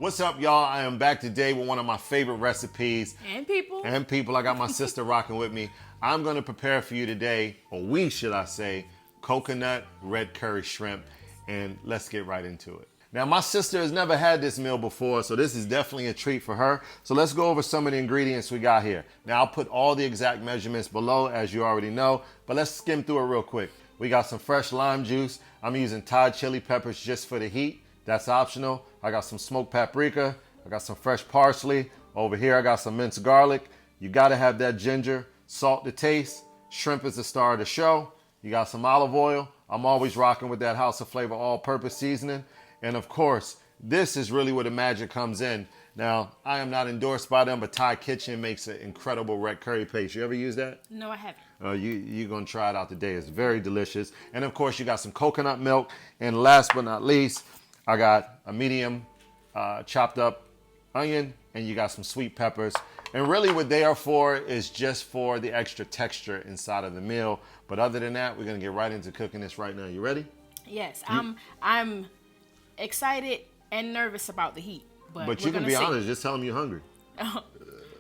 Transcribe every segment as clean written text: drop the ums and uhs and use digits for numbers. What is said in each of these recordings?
What's up, y'all? I am back today with one of my favorite recipes. And people. I got my sister rocking with me. I'm going to prepare for you today, or we should I say, coconut red curry shrimp. And let's get right into it. Now, my sister has never had this meal before, so this is definitely a treat for her. So let's go over some of the ingredients we got here. Now, I'll put all the exact measurements below, as you already know, but let's skim through it real quick. We got some fresh lime juice. I'm using Thai chili peppers just for the heat. That's optional. I got some smoked paprika. I got some fresh parsley. Over here, I got some minced garlic. You gotta have that ginger. Salt to taste. Shrimp is the star of the show. You got some olive oil. I'm always rocking with that House of Flavor all-purpose seasoning. And of course, this is really where the magic comes in. Now, I am not endorsed by them, but Thai Kitchen makes an incredible red curry paste. You ever use that? No, I haven't. You're going to try it out today. It's very delicious. And of course, you got some coconut milk. And last but not least, I got a medium chopped up onion, and you got some sweet peppers. And really what they are for is just for the extra texture inside of the meal. But other than that, we're going to get right into cooking this right now. You ready? Yes, I'm excited and nervous about the heat. But you can be honest, just tell them you're hungry.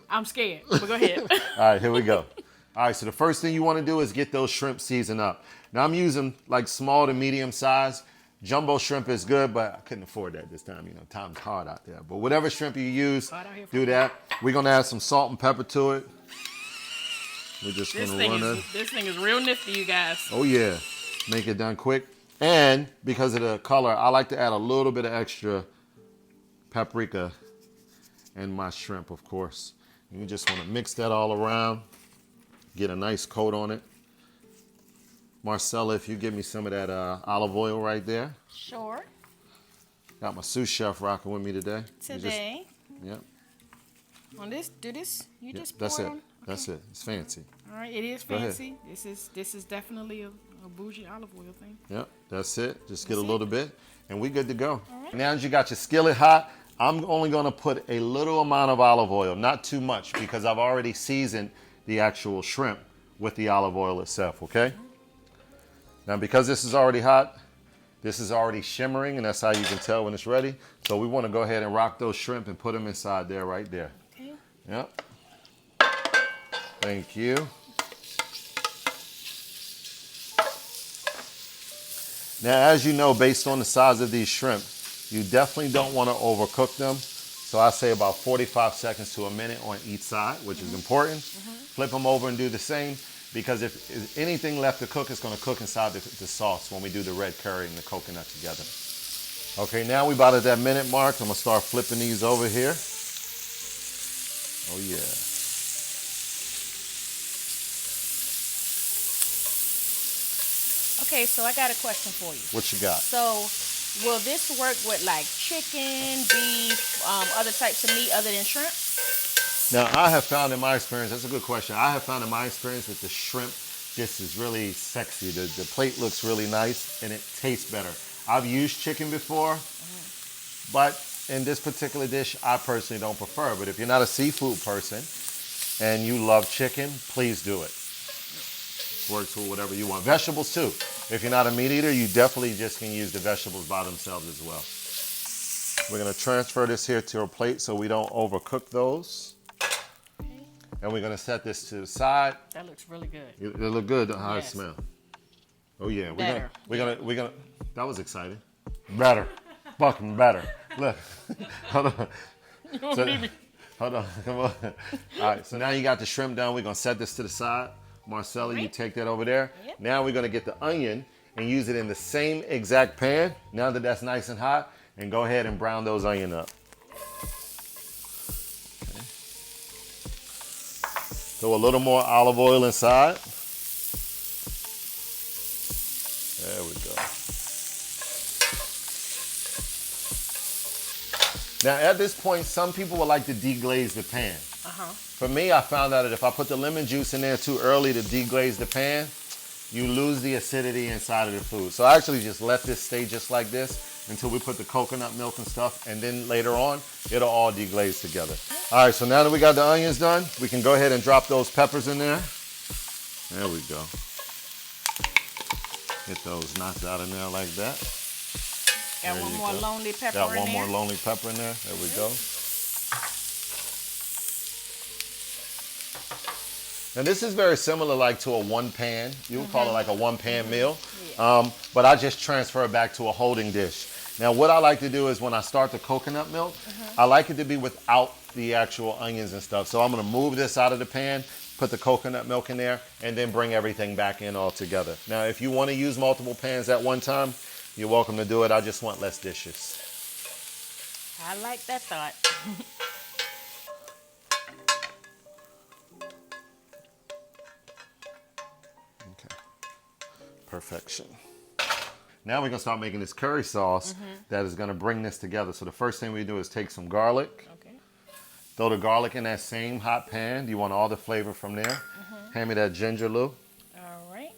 I'm scared, but go ahead. All right, here we go. All right, so the first thing you want to do is get those shrimp seasoned up. Now I'm using like small to medium size. Jumbo shrimp is good, but I couldn't afford that this time. You know, time's hard out there. But whatever shrimp you use, do that. We're going to add some salt and pepper to it. We're just going to run it. This thing is real nifty, you guys. Oh, yeah. Make it done quick. And because of the color, I like to add a little bit of extra paprika and my shrimp, of course. And you just want to mix that all around. Get a nice coat on it. Marcella, if you give me some of that olive oil right there. Sure. Got my sous chef rocking with me today. Today. Yep. On this, do this. You Yep, just pour that's it. on. Okay. That's it. It's fancy. All right, it is Go ahead. fancy. This is definitely a bougie olive oil thing. Yep, that's it. Just get a little it. bit, and we good to go. All right. Now that you got your skillet hot, I'm only going to put a little amount of olive oil, not too much, because I've already seasoned the actual shrimp with the olive oil itself, okay? Now, because this is already hot, this is already shimmering, and that's how you can tell when it's ready. So we want to go ahead and rock those shrimp and put them inside there, right there. Okay. Yep. Thank you. Now, as you know, based on the size of these shrimp, you definitely don't want to overcook them. So I say about 45 seconds to a minute on each side, which is important. Flip them over and do the same, because if there's anything left to cook, it's going to cook inside the sauce when we do the red curry and the coconut together. Okay, now we about at that minute mark. I'm going to start flipping these over here. Oh, yeah. Okay, so I got a question for you. What you got? So, will this work with like chicken, beef, other types of meat other than shrimp? Now, I have found in my experience, that's a good question. I have found in my experience that the shrimp just is really sexy. The plate looks really nice and it tastes better. I've used chicken before, but in this particular dish, I personally don't prefer. But if you're not a seafood person and you love chicken, please do it. Works with whatever you want. Vegetables too. If you're not a meat eater, you definitely just can use the vegetables by themselves as well. We're going to transfer this here to a plate so we don't overcook those. And we're going to set this to the side. That looks really good. It look good, how Yes. it smell. Oh yeah, we're gonna. That was exciting. Better, fucking better. Look, hold on. Hold on, come on. All right, so now you got the shrimp done. We're gonna set this to the side. Marcella, you take that over there. Yep. Now we're gonna get the onion and use it in the same exact pan. Now that that's nice and hot, and go ahead and brown those onion up. Throw a little more olive oil inside. There we go. Now at this point, some people would like to deglaze the pan. For me, I found out that if I put the lemon juice in there too early to deglaze the pan, you lose the acidity inside of the food. So I actually just let this stay just like this until we put the coconut milk and stuff, and then later on, it'll all deglaze together. All right, so now that we got the onions done, we can go ahead and drop those peppers in there. There we go. Get those knocked out in there like that. Got one more lonely pepper Got in one there. more lonely pepper in there. There we go. And this is very similar like to a one pan. You would call it like a one pan meal. Yeah. But I just transfer it back to a holding dish. Now what I like to do is when I start the coconut milk, I like it to be without the actual onions and stuff. So I'm gonna move this out of the pan, put the coconut milk in there, and then bring everything back in all together. Now if you wanna use multiple pans at one time, you're welcome to do it. I just want less dishes. I like that thought. Okay, perfection. Now we're gonna start making this curry sauce that is gonna bring this together. So the first thing we do is take some garlic, Okay. throw the garlic in that same hot pan. You want all the flavor from there. Hand me that ginger, Lou. All right.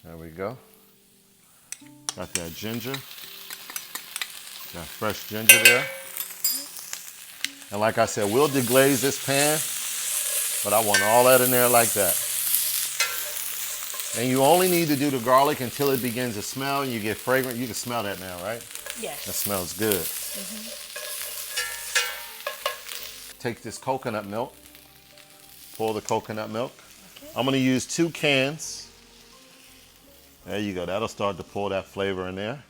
There we go. Got that ginger. Got fresh ginger there. And like I said, we'll deglaze this pan, but I want all that in there like that. And you only need to do the garlic until it begins to smell and you get fragrant. You can smell that now, right? Yes. That smells good. Take this coconut milk, pour the coconut milk. Okay. I'm gonna use 2 cans. There you go, that'll start to pull that flavor in there.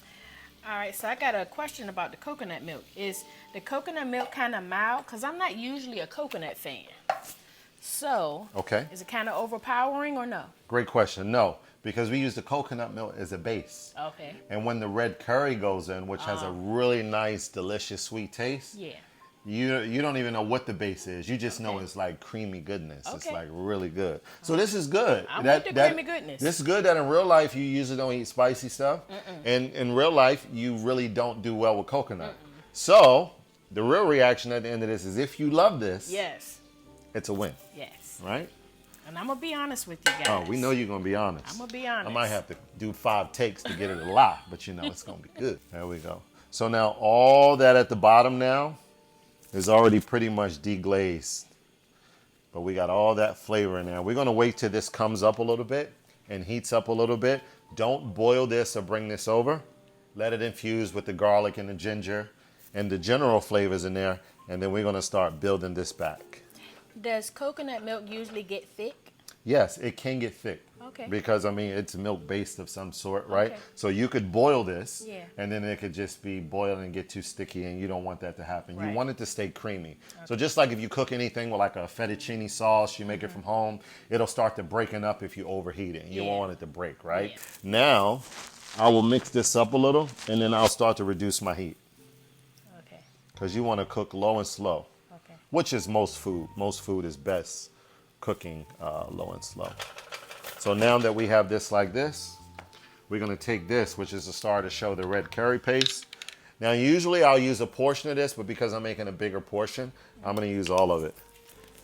All right, so I got a question about the coconut milk. Is the coconut milk kind of mild? Because I'm not usually a coconut fan. So, Okay, is it kind of overpowering or no? great question. No, because we use the coconut milk as a base. Okay. And when the red curry goes in, which has a really nice, delicious, sweet taste, Yeah. you don't even know what the base is. You just know Okay. it's like creamy goodness. It's Okay. like really good. So this is good. I'm with the creamy goodness. This is good that in real life you usually don't eat spicy stuff. And in real life you really don't do well with coconut. So the real reaction at the end of this is if you love this, Yes. it's a win, Yes. right? And I'm going to be honest with you guys. Oh, we know you're going to be honest. I'm going to be honest. I might have to do 5 takes to get it a lot, but you know it's going to be good. There we go. So now all that at the bottom now is already pretty much deglazed. But we got all that flavor in there. We're going to wait till this comes up a little bit and heats up a little bit. Don't boil this or bring this over. Let it infuse with the garlic and the ginger and the general flavors in there. And then we're going to start building this back. Does coconut milk usually get thick? Yes, it can get thick. Okay. Because, I mean, it's milk based of some sort, right? Okay. So you could boil this, Yeah. and then it could just be boiled and get too sticky, and you don't want that to happen. Right. You want it to stay creamy. So just like if you cook anything with like a fettuccine sauce, you make it from home, it'll start to breaking up if you overheat it. And you Yeah. won't want it to break, right? Yeah. Now, I will mix this up a little, and then I'll start to reduce my heat. Okay. Because you want to cook low and slow, Okay. which is most food. Most food is best cooking low and slow. So now that we have this like this, we're gonna take this, which is the star to show the red curry paste. Now usually I'll use a portion of this, but because I'm making a bigger portion, I'm gonna use all of it.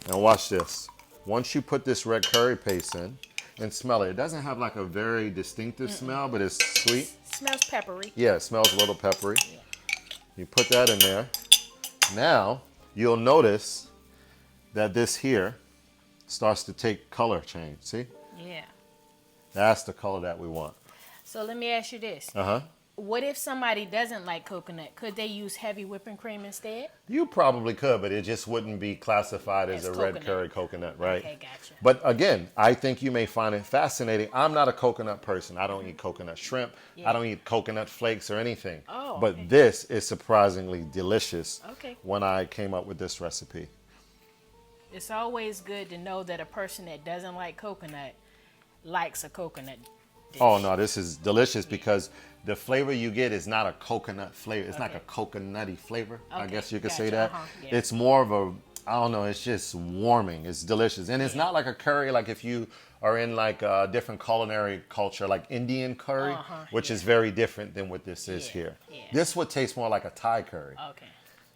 Now watch this. Once you put this red curry paste in, and smell it, it doesn't have like a very distinctive smell, but it's sweet. Smells peppery. Yeah, it smells a little peppery. You put that in there. Now, you'll notice that this here starts to take color change, see? Yeah. That's the color that we want. So let me ask you this. Uh-huh. What if somebody doesn't like coconut? Could they use heavy whipping cream instead? You probably could, but it just wouldn't be classified as As a red coconut. curry coconut, right? Okay, gotcha. But again, I think you may find it fascinating. I'm not a coconut person. I don't eat coconut shrimp. Yeah. I don't eat coconut flakes or anything. Oh, but okay. this is surprisingly delicious Okay. when I came up with this recipe. It's always good to know that a person that doesn't like coconut likes a coconut dish. Oh no, this is delicious because the flavor you get is not a coconut flavor. It's not Okay. a coconutty flavor. I Okay, guess you could gotcha, say that. yeah. It's more of a, I don't know, it's just warming. It's delicious. And it's not like a curry like if you are in like a different culinary culture, like Indian curry, which is very different than what this is Yeah, here. yeah. This would taste more like a Thai curry. Okay.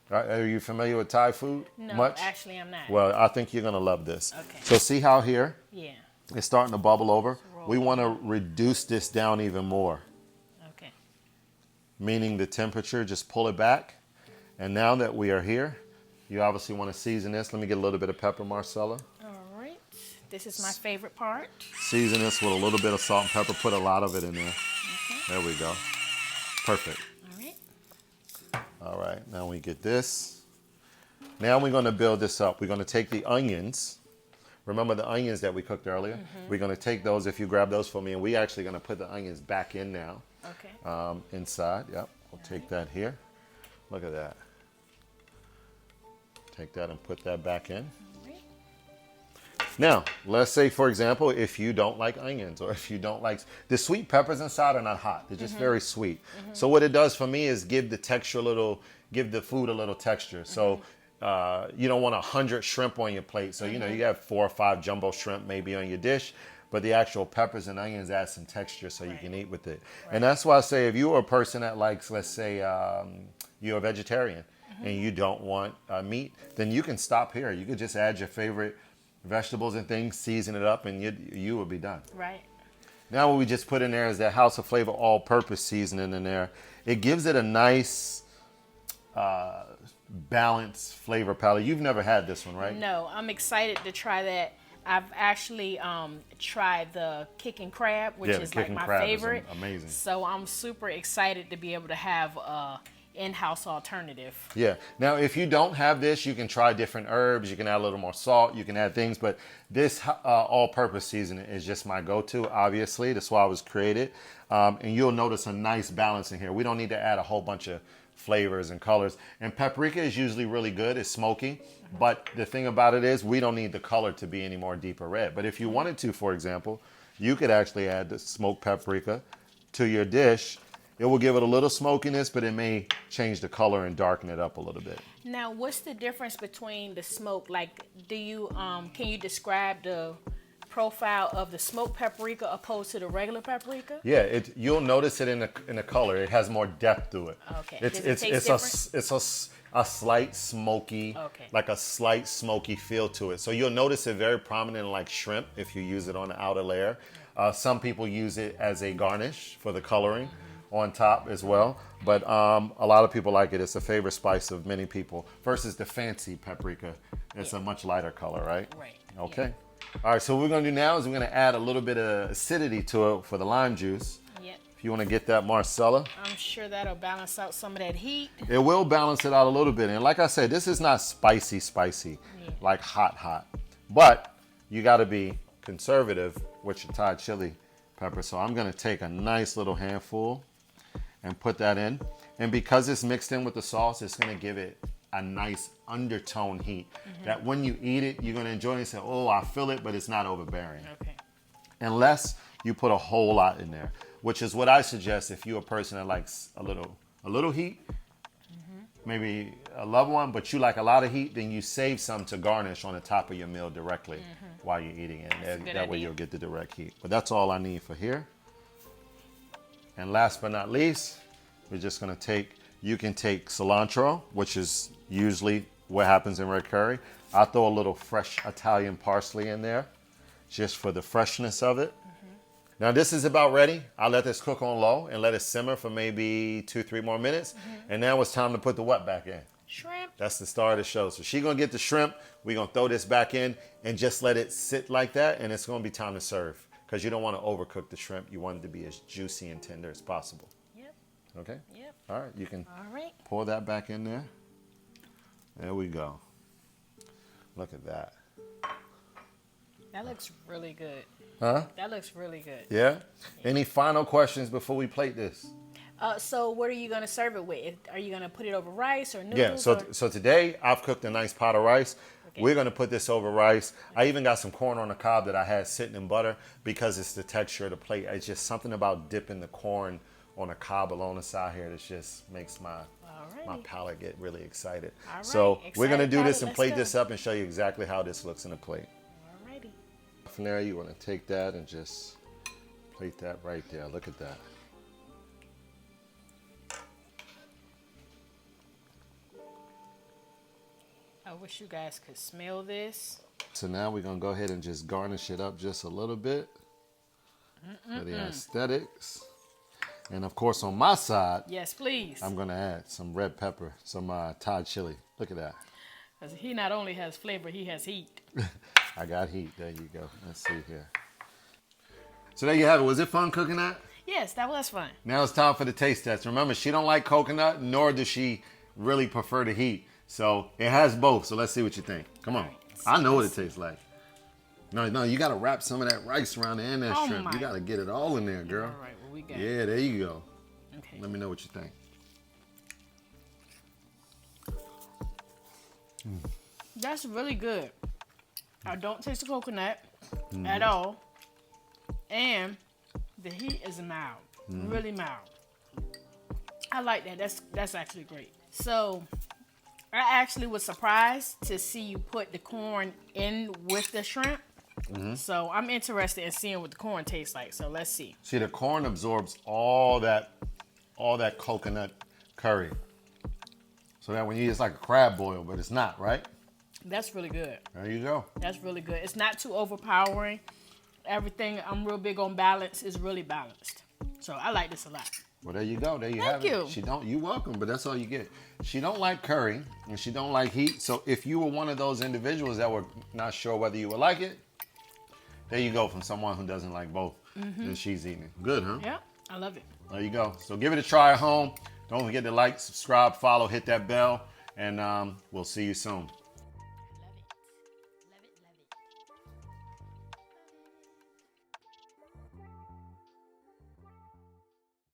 Right? Are you familiar with Thai food? No, much? actually I'm not. Well, I think you're gonna love this. Okay. So see how here Yeah. it's starting to bubble over? roll We want to reduce this down even more. Okay. Meaning the temperature, just pull it back. And now that we are here, you obviously want to season this. Let me get a little bit of pepper, Marcella. All right. This is my favorite part. Season this with a little bit of salt and pepper. Put a lot of it in there. Okay. There we go. Perfect. All right. All right, now we get this. Now we're gonna build this up. We're gonna take the onions. Remember the onions that we cooked earlier? We're gonna take those, if you grab those for me, and we're actually gonna put the onions back in now. Okay. Inside, yep. We'll take that here. Look at that. Take that and put that back in. Now, let's say, for example, if you don't like onions or if you don't like, the sweet peppers inside are not hot. They're just very sweet. So what it does for me is give the texture a little, give the food a little texture. So you don't want 100 shrimp on your plate. So, you know, you have 4 or 5 jumbo shrimp maybe on your dish, but the actual peppers and onions add some texture so you can eat with it. And that's why I say if you're a person that likes, let's say you're a vegetarian and you don't want meat, then you can stop here. You could just add your favorite vegetables and things, season it up, and you will be done. Right. Now what we just put in there is that House of Flavor all-purpose seasoning in there. It gives it a nice balanced flavor palette. You've never had this one, right? No, I'm excited to try that. I've actually tried the kicking crab, which is like my favorite. Amazing. So I'm super excited to be able to have a in-house alternative. Yeah. Now, if you don't have this, you can try different herbs. You can add a little more salt. You can add things, but this all-purpose seasoning is just my go-to. Obviously, that's why it was created. And you'll notice a nice balance in here. We don't need to add a whole bunch of flavors and colors. And paprika is usually really good. It's smoky. But the thing about it is we don't need the color to be any more deeper red. But if you wanted to, for example, you could actually add the smoked paprika to your dish. It will give it a little smokiness, but it may change the color and darken it up a little bit. Now, what's the difference between the smoke? Like, do you can you describe the profile of the smoked paprika opposed to the regular paprika? Yeah, you'll notice it in the color. It has more depth to it. Okay. It's a slight smoky, like a slight smoky feel to it. So you'll notice it very prominent like shrimp if you use it on the outer layer. Some people use it as a garnish for the coloring on top as well. But a lot of people like it. It's a favorite spice of many people versus the fancy paprika. It's a much lighter color, right? Right. Okay. Yeah. All right, so what we're gonna do now is we're gonna add a little bit of acidity to it for the lime juice. Yep. If you wanna get that Marcella. I'm sure that'll balance out some of that heat. It will balance it out a little bit. And like I said, this is not spicy, like hot. But you gotta be conservative with your Thai chili pepper. So I'm gonna take a nice little handful and put that in. And because it's mixed in with the sauce, it's gonna give it a nice undertone heat that when you eat it, you're gonna enjoy it and say, oh, I feel it, but it's not overbearing. Okay. Unless you put a whole lot in there, which is what I suggest if you're a person that likes a little heat, maybe a loved one, but you like a lot of heat, then you save some to garnish on the top of your meal directly while you're eating it. And that way you'll get the direct heat. But that's all I need for here. And last but not least, we're just gonna you can take cilantro, which is usually what happens in red curry. I'll throw a little fresh Italian parsley in there just for the freshness of it. Now this is about ready. I'll let this cook on low and let it simmer for maybe 2-3 more minutes. And now it's time to put the what back in? Shrimp. That's the star of the show. So she's gonna get the shrimp. We're gonna throw this back in and just let it sit like that. And it's gonna be time to serve because you don't wanna overcook the shrimp. You want it to be as juicy and tender as possible. Yep. Okay? Yep. All right, you can All right. pour that back in there. There we go. Look at that. That looks really good. Huh? That looks really good. Yeah? Any final questions before we plate this? So what are you going to serve it with? Are you going to put it over rice or noodles? Yeah, so today I've cooked a nice pot of rice. Okay. We're going to put this over rice. I even got some corn on the cob that I had sitting in butter because it's the texture of the plate. It's just something about dipping the corn on a cob along the side here that just makes my palate get really excited. All right. So we're going to do this and plate this up and show you exactly how this looks in a plate. Alrighty. From there, you want to take that and just plate that right there. Look at that. I wish you guys could smell this. So now we're going to go ahead and just garnish it up just a little bit for the aesthetics. And of course, on my side, yes, please, I'm going to add some red pepper, some Thai chili. Look at that. Because he not only has flavor, he has heat. I got heat. There you go. Let's see here. So there you have it. Was it fun cooking that? Yes, that was fun. Now it's time for the taste test. Remember, she don't like coconut, nor does she really prefer the heat. So it has both. So let's see what you think. Come on. I know what it tastes like. No, you got to wrap some of that rice around the end of that shrimp. You got to get it all in there, girl. All right, what we got? Yeah, there you go. Okay. Let me know what you think. That's really good. I don't taste the coconut at all. And the heat is mild, really mild. I like that. That's actually great. So I actually was surprised to see you put the corn in with the shrimp. So I'm interested in seeing what the corn tastes like. So let's see. See, the corn absorbs all that coconut curry. So that when you eat, it's like a crab boil, but it's not, right? That's really good. There you go. That's really good. It's not too overpowering. Everything, I'm real big on balance, is really balanced. So I like this a lot. Well, there you go. There you Thank have you. it. You're welcome, but that's all you get. She don't like curry, and she don't like heat. So if you were one of those individuals that were not sure whether you would like it, there you go from someone who doesn't like both. And she's eating it. Good, huh? Yeah, I love it. There you go. So give it a try at home. Don't forget to like, subscribe, follow, hit that bell, and we'll see you soon.